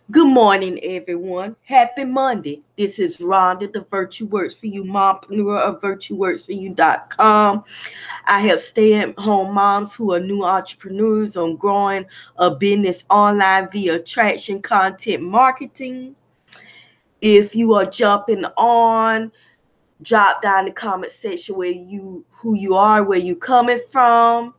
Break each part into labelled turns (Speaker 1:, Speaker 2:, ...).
Speaker 1: Good morning, everyone. Happy Monday. This is Rhonda, the Virtu Works for You mompreneur of virtueworksforyou.com. I have stay-at-home moms who are new entrepreneurs on growing a business online via attraction content marketing. If you are jumping on, drop down the comment section who you are, where you coming from,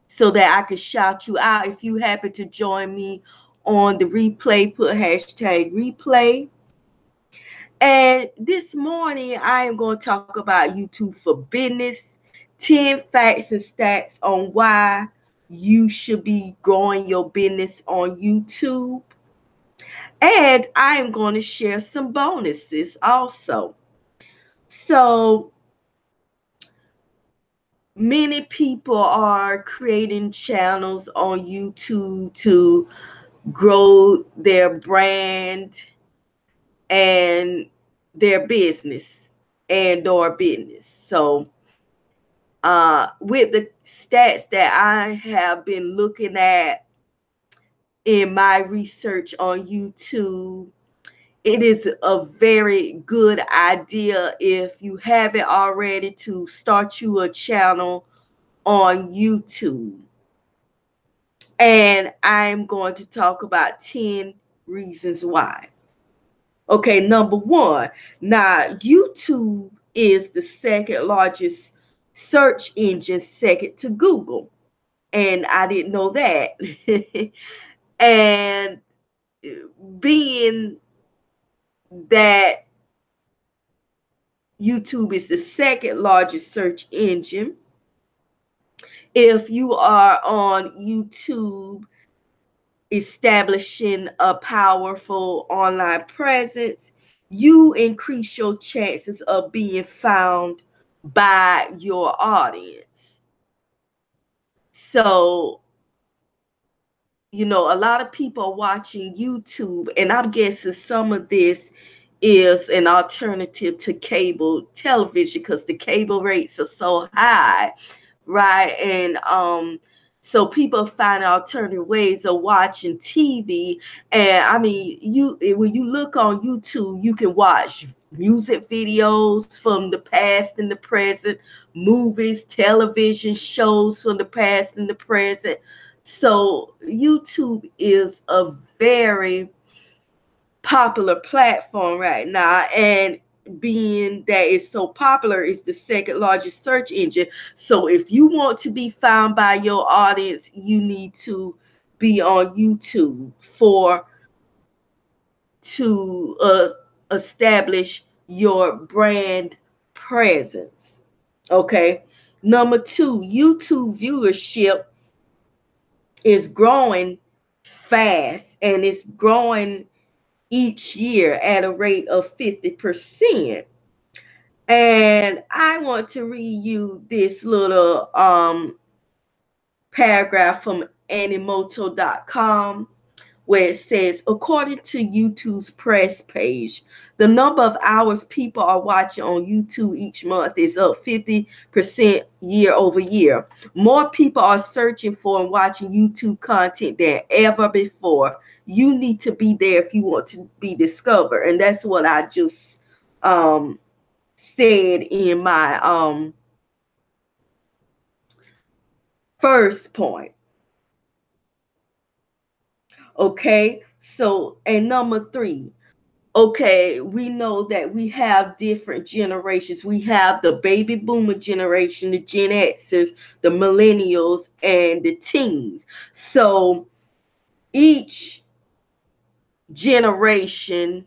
Speaker 1: so that I can shout you out. If you happen to join me on the replay, put hashtag replay. And this morning, I am going to talk about YouTube for Business, 10 facts and stats on why you should be growing your business on YouTube. And I am going to share some bonuses also. So, many people are creating channels on YouTube to grow their brand and their business or business. So with the stats that I have been looking at in my research on YouTube, it is a very good idea, if you haven't already, to start you a channel on YouTube. And I'm going to talk about 10 reasons why. Okay, number one. Now, YouTube is the second largest search engine, second to Google. And I didn't know that. And being that YouTube is the second largest search engine, if you are on YouTube establishing a powerful online presence, you increase your chances of being found by your audience. So, a lot of people are watching YouTube, and I'm guessing some of this is an alternative to cable television because the cable rates are so high, right? And so people find alternative ways of watching TV. And I mean, when you look on YouTube, you can watch music videos from the past and the present, movies, television shows from the past and the present. So YouTube is a very popular platform right now, and being that it's so popular, it's the second largest search engine. So if you want to be found by your audience, you need to be on YouTube to establish your brand presence. Okay. Number two, YouTube viewership is growing fast, and it's growing each year at a rate of 50%. And I want to read you this little paragraph from animoto.com, where it says, according to YouTube's press page, the number of hours people are watching on YouTube each month is up 50% year over year. More people are searching for and watching YouTube content than ever before. You need to be there if you want to be discovered. And that's what I just said in my first point. Okay, so, and number three, okay, we know that we have different generations. We have the baby boomer generation, the Gen Xers, the millennials, and the teens. So each generation,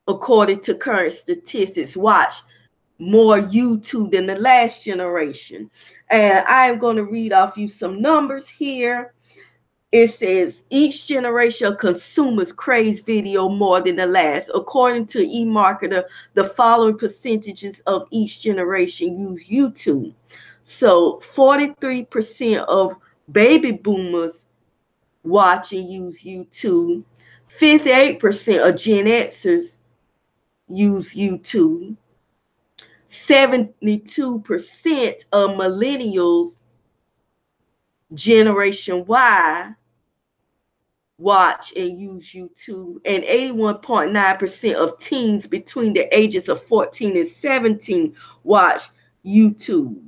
Speaker 1: according to current statistics, watch more YouTube than the last generation. And I'm going to read off you some numbers here. It says each generation of consumers craves video more than the last. According to eMarketer, the following percentages of each generation use YouTube. So 43% of baby boomers watch and use YouTube. 58% of Gen Xers use YouTube. 72% of millennials, Generation Y, watch and use YouTube, and 81.9% of teens between the ages of 14 and 17 watch YouTube.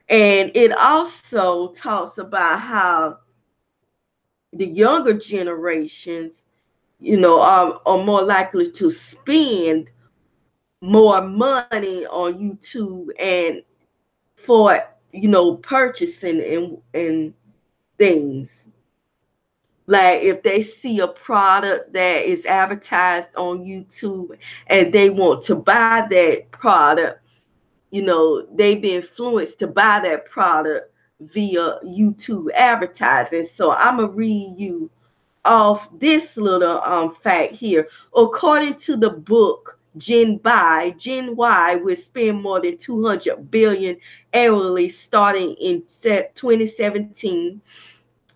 Speaker 1: And it also talks about how the younger generations, are more likely to spend more money on YouTube and for, purchasing and things. Like if they see a product that is advertised on YouTube and they want to buy that product, they be influenced to buy that product via YouTube advertising. So I'm gonna read you off this little fact here. According to the book Gen Y will spend more than 200 billion annually starting in 2017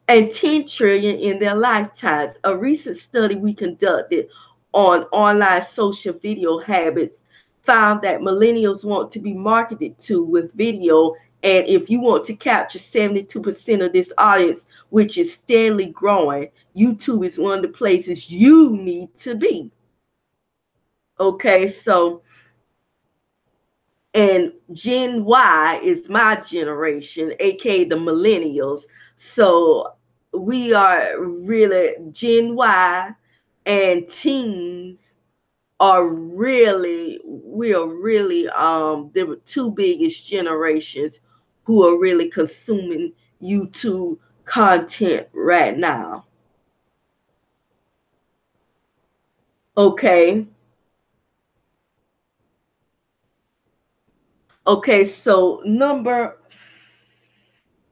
Speaker 1: and 10 trillion in their lifetimes. A recent study we conducted on online social video habits found that millennials want to be marketed to with video, and if you want to capture 72% of this audience, which is steadily growing, YouTube is one of the places you need to be. Okay, so, and Gen Y is my generation, aka the millennials. So we are really Gen Y, and teens are really, the two biggest generations who are really consuming YouTube content right now. Okay. Okay, so number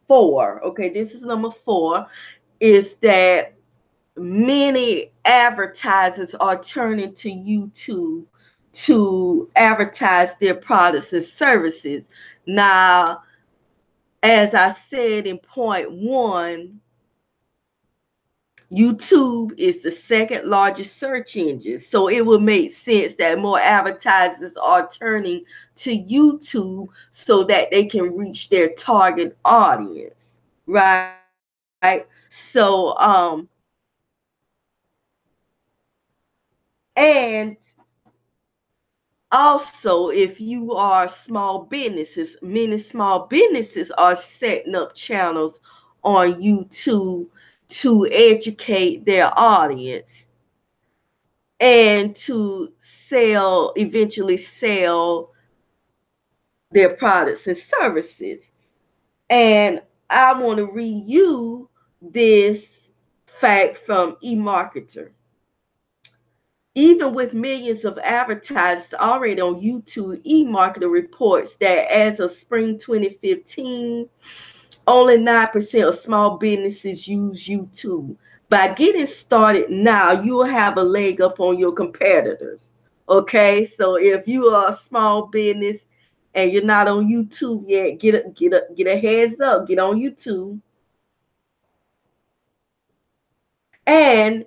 Speaker 1: 4, okay, this is number 4, is that many advertisers are turning to YouTube to advertise their products and services. Now, as I said in point 1, YouTube is the second largest search engine. So it would make sense that more advertisers are turning to YouTube so that they can reach their target audience, right? So, and also, if you are small businesses, many small businesses are setting up channels on YouTube to educate their audience and to eventually sell their products and services. And I want to read you this fact from eMarketer. Even with millions of advertisers already on YouTube, eMarketer reports that as of spring 2015, only 9% of small businesses use YouTube. By getting started now, you'll have a leg up on your competitors. Okay, so if you are a small business and you're not on YouTube yet, get a heads up, get on YouTube. And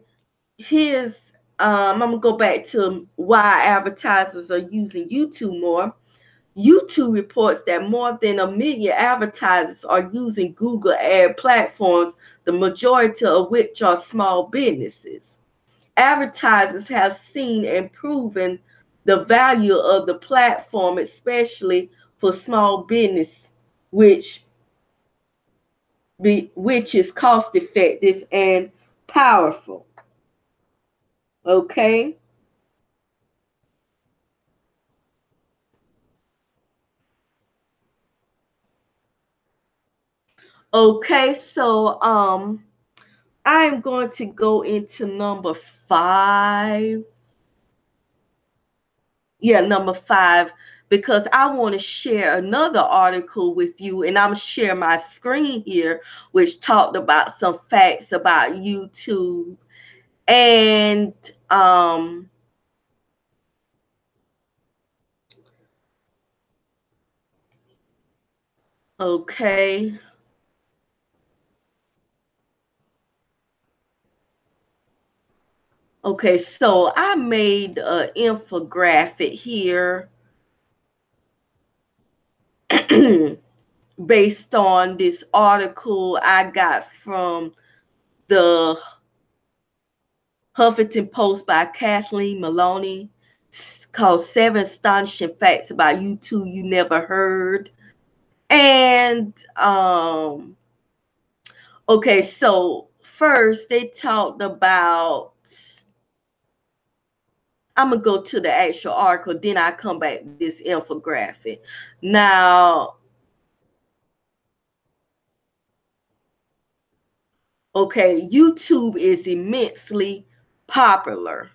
Speaker 1: here's I'm gonna go back to why advertisers are using YouTube more. YouTube reports that more than 1 million advertisers are using Google ad platforms, the majority of which are small businesses. Advertisers have seen and proven the value of the platform, especially for small business, which is cost effective and powerful. Okay. Okay, so I'm going to go into number 5. Yeah, number 5, because I want to share another article with you, and I'm share my screen here, which talked about some facts about YouTube. And okay. Okay, so I made an infographic here based on this article I got from the Huffington Post by Kathleen Maloney, called 7 Astonishing Facts About YouTube You Never Heard. And okay, so first they talked about, I'm gonna go to the actual article, then I come back to this infographic. Now, okay, YouTube is immensely popular.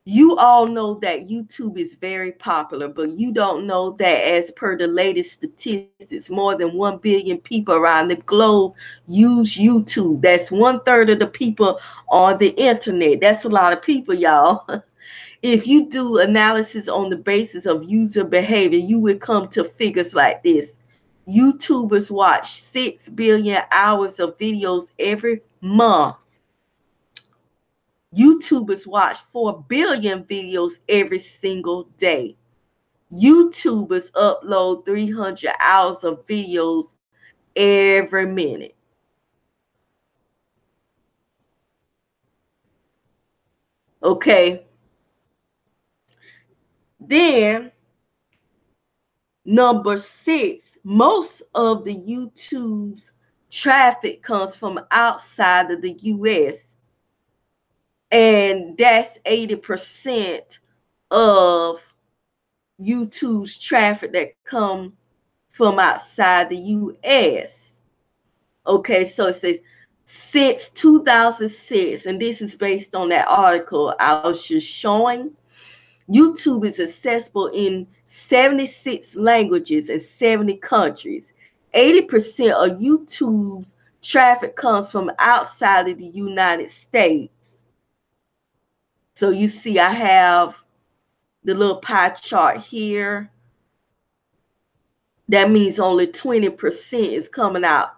Speaker 1: You all know that YouTube is very popular, but you don't know that as per the latest statistics, more than 1 billion people around the globe use YouTube. That's 1/3 of the people on the internet. That's a lot of people, y'all. If you do analysis on the basis of user behavior, you will come to figures like this. YouTubers watch 6 billion hours of videos every month. YouTubers watch 4 billion videos every single day. YouTubers upload 300 hours of videos every minute. Okay. Then, number 6, most of the YouTube's traffic comes from outside of the US. And that's 80% of YouTube's traffic that come from outside the US. Okay, so it says since 2006, and this is based on that article I was just showing, YouTube is accessible in 76 languages in 70 countries. 80% of YouTube's traffic comes from outside of the United States. So you see I have the little pie chart here. That means only 20% is coming out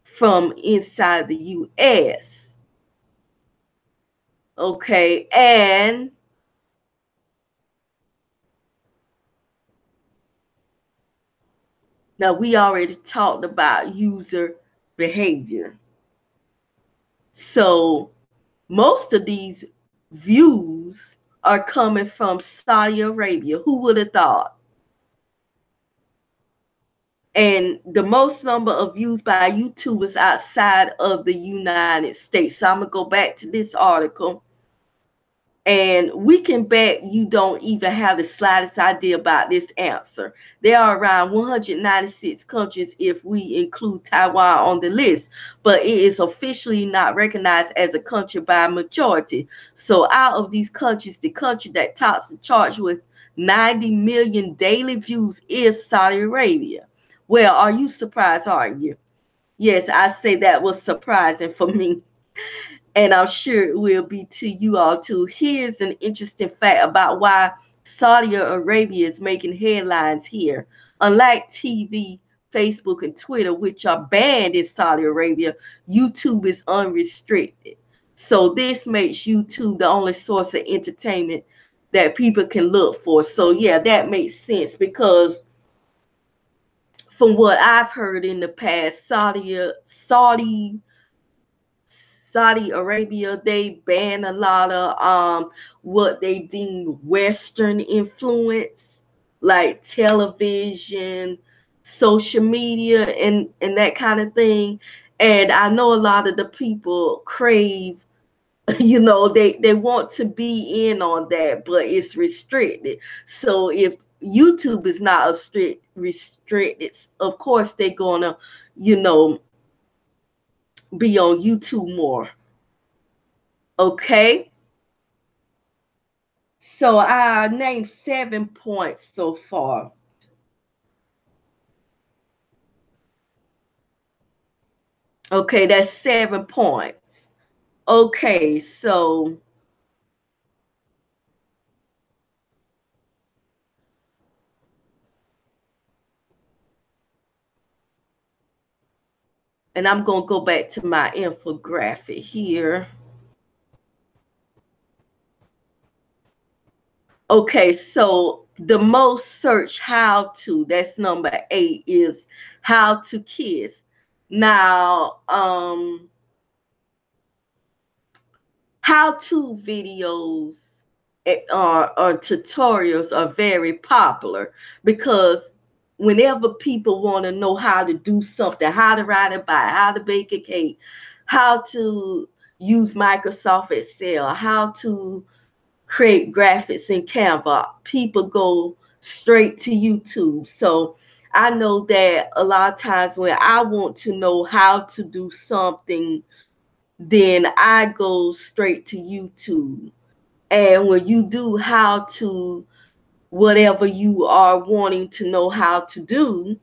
Speaker 1: from inside the US. Okay, and now we already talked about user behavior. So most of these views are coming from Saudi Arabia. Who would have thought? And the most number of views by YouTubers outside of the United States. So I'm going to go back to this article. And we can bet you don't even have the slightest idea about this answer. There are around 196 countries if we include Taiwan on the list, but it is officially not recognized as a country by a majority. So out of these countries, the country that tops the charts with 90 million daily views is Saudi Arabia. Well, are you surprised, aren't you? Yes, I say that was surprising for me. And I'm sure it will be to you all too. Here's an interesting fact about why Saudi Arabia is making headlines here. Unlike TV, Facebook, and Twitter, which are banned in Saudi Arabia, YouTube is unrestricted. So this makes YouTube the only source of entertainment that people can look for. So yeah, that makes sense, because from what I've heard in the past, Saudi Arabia, they ban a lot of what they deem Western influence, like television, social media, and that kind of thing. And I know a lot of the people crave, you know, they want to be in on that, but it's restricted. So if YouTube is not restricted, of course they're gonna, you know, be on YouTube more. Okay, so I named 7 points so far. Okay, that's 7 points. Okay, so and I'm going to go back to my infographic here. Okay, so the most search how to, that's number 8, is how to kiss. Now, how to videos or tutorials are very popular because whenever people want to know how to do something, how to ride a bike, how to bake a cake, how to use Microsoft Excel, how to create graphics in Canva, people go straight to YouTube. So I know that a lot of times when I want to know how to do something, then I go straight to YouTube. And when you do how to whatever you are wanting to know how to do,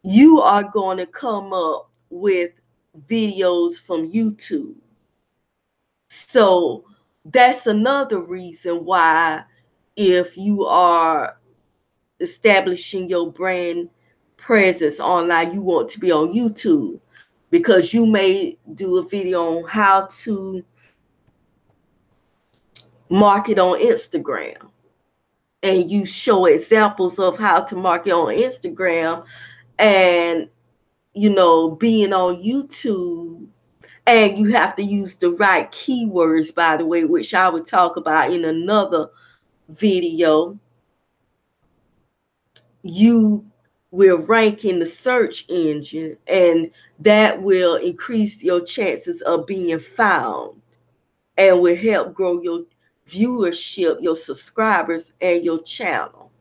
Speaker 1: you are going to come up with videos from YouTube. So that's another reason why, if you are establishing your brand presence online, you want to be on YouTube, because you may do a video on how to market on Instagram, and you show examples of how to market on Instagram, and being on YouTube. And you have to use the right keywords, by the way, which I would talk about in another video. You will rank in the search engine, and that will increase your chances of being found, and will help grow your viewership, your subscribers, and your channel.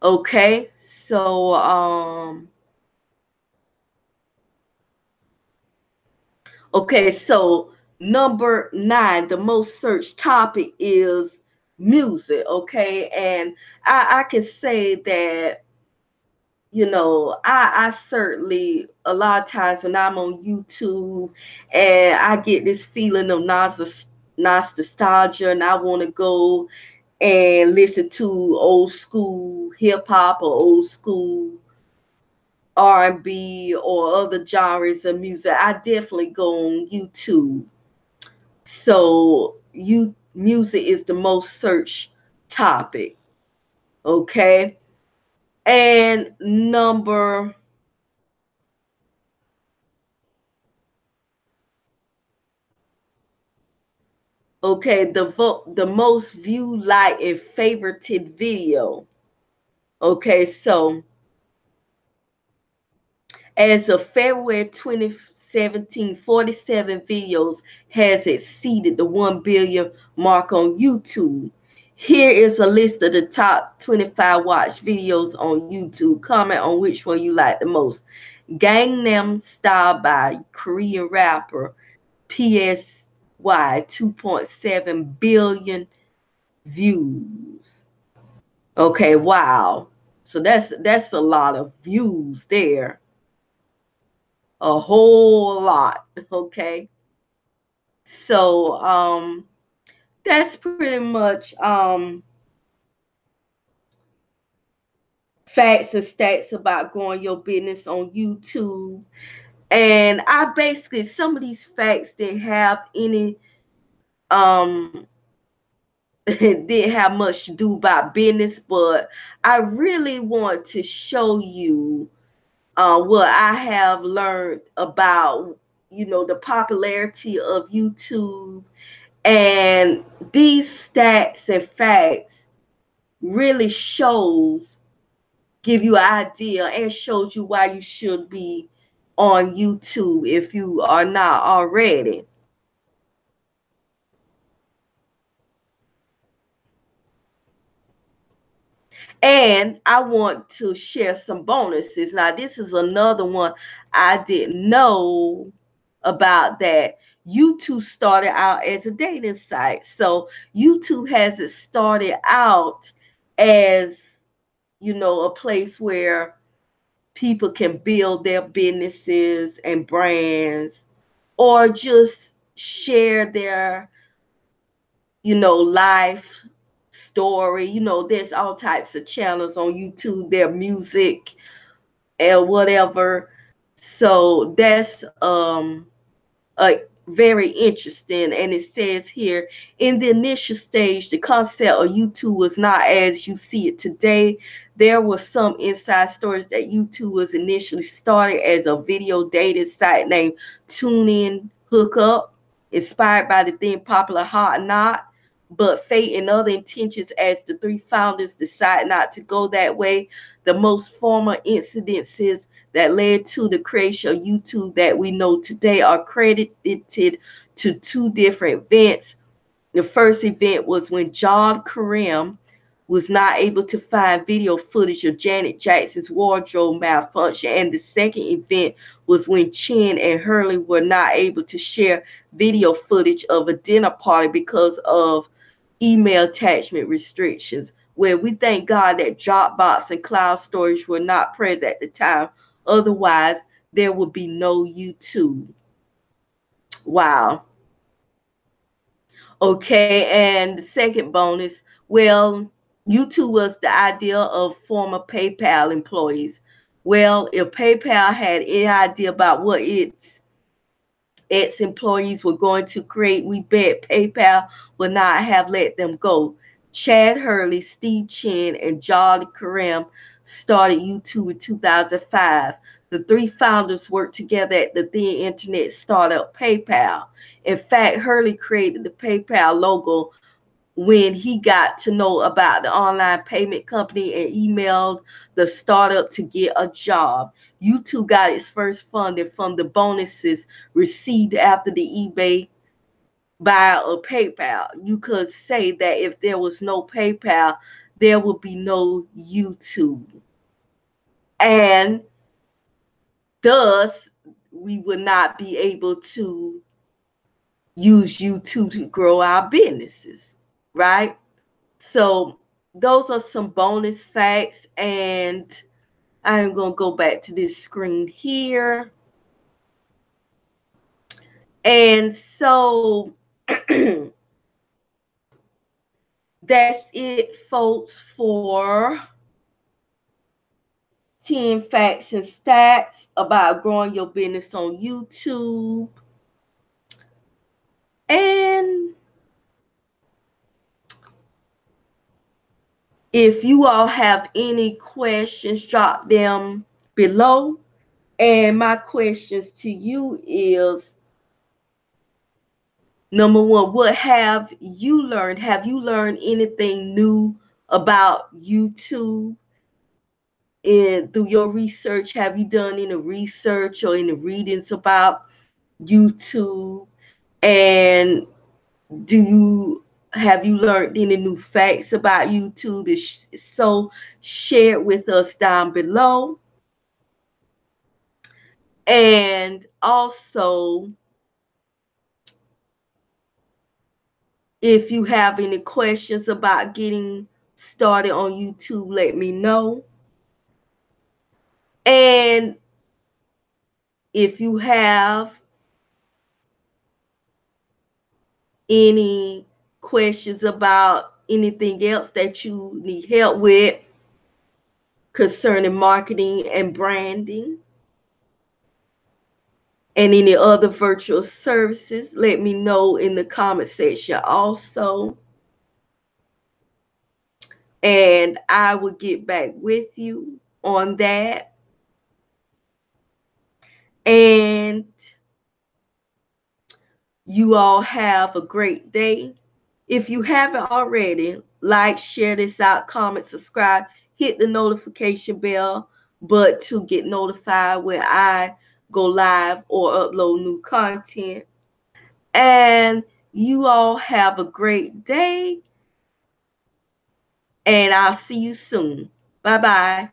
Speaker 1: Okay, so number 9, the most searched topic is music. Okay, and I can say that I certainly, a lot of times when I'm on YouTube and I get this feeling of nostalgia, and I want to go and listen to old school hip hop or old school R&B or other genres of music, I definitely go on YouTube. So music is the most searched topic. Okay. And the most viewed, like, and favorited video. Okay, so as of February 2017, 47 videos has exceeded the 1 billion mark on YouTube. Here is a list of the top 25 watched videos on YouTube. Comment on which one you like the most. Gangnam Style by Korean rapper PSY, 2.7 billion views. Okay, wow. So that's a lot of views there. A whole lot. Okay. So that's pretty much facts and stats about growing your business on YouTube. And I basically, some of these facts didn't have any didn't have much to do about business, but I really want to show you what I have learned about the popularity of YouTube. And these stats and facts really give you an idea, and shows you why you should be on YouTube if you are not already. And I want to share some bonuses. Now, this is another one I didn't know about, that YouTube started out as a dating site. So YouTube has it started out as, a place where people can build their businesses and brands, or just share their, life story. There's all types of channels on YouTube, their music and whatever. So that's a very interesting. And it says here, in the initial stage, the concept of YouTube was not as you see it today. There were some inside stories that YouTube was initially started as a video dating site named TuneIn Hookup, inspired by the then popular Hot Knot. But fate and other intentions as the three founders decided not to go that way. The most formal incidences that led to the creation of YouTube that we know today are credited to two different events. The first event was when John Kareem was not able to find video footage of Janet Jackson's wardrobe malfunction. And the second event was when Chen and Hurley were not able to share video footage of a dinner party because of email attachment restrictions. Where we thank God that Dropbox and cloud storage were not present at the time. Otherwise, there would be no YouTube. Wow. Okay, and the second bonus, well, YouTube was the idea of former PayPal employees. Well, if PayPal had any idea about what its employees were going to create, we bet PayPal would not have let them go. Chad Hurley, Steve Chen, and John Kareem started YouTube in 2005. The three founders worked together at the then internet startup PayPal. In fact, Hurley created the PayPal logo when he got to know about the online payment company and emailed the startup to get a job. YouTube got its first funding from the bonuses received after the eBay buy of PayPal. You could say that if there was no PayPal, there would be no YouTube. And thus, we would not be able to use YouTube to grow our businesses, right? So those are some bonus facts. And I'm going to go back to this screen here. And so that's it, folks, for 10 facts and stats about growing your business on YouTube. And if you all have any questions, drop them below. And my questions to you is, number one, what have you learned? Have you learned anything new about YouTube? And through your research, have you done any research or any readings about YouTube? And have you learned any new facts about YouTube? If so, share it with us down below. And also, if you have any questions about getting started on YouTube, let me know. And if you have any questions about anything else that you need help with concerning marketing and branding and any other virtual services, let me know in the comment section also. And I will get back with you on that. And you all have a great day. If you haven't already, like, share this out, comment, subscribe, hit the notification bell button to get notified when I go live or upload new content. And you all have a great day. And I'll see you soon. Bye-bye.